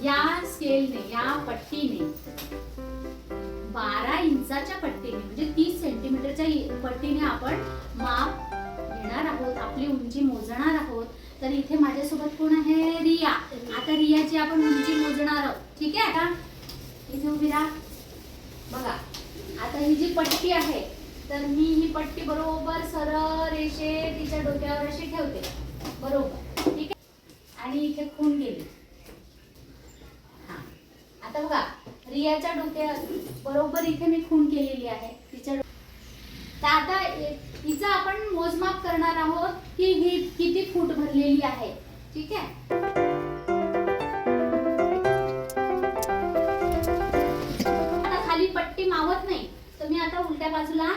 या स्केलने, या पट्टीने 12 इंचाच्या पट्टीने म्हणजे 30 सेंटीमीटरच्या पट्टीने आपण माप घेणार आहोत, आपली उंची मोजणार आहोत. तर इथे माझ्यासोबत कोण आहे? रिया. आता रियाची आपण उंची मोजणार आहोत. ठीक आहे? आता इथे उभी राहा. बघा आता ही जी पट्टी आहे, तर मी ही पट्टी बरोबर सरळ रेषे तिच्या डोक्यावर अशी ठेवते. बरोबर. ठीक आहे? आणि इथे खूण गेली. हा, आता बघा रियाच्या डोक्या बरोबर इथे मी खूण केलेली आहे तिच्या. तर आता हिचं आपण मोजमाप करणार आहोत की ही किती फूट भरलेली आहे. ठीक आहे? आता खाली पट्टी मावत नाही, तर मी आता उलट्या बाजूला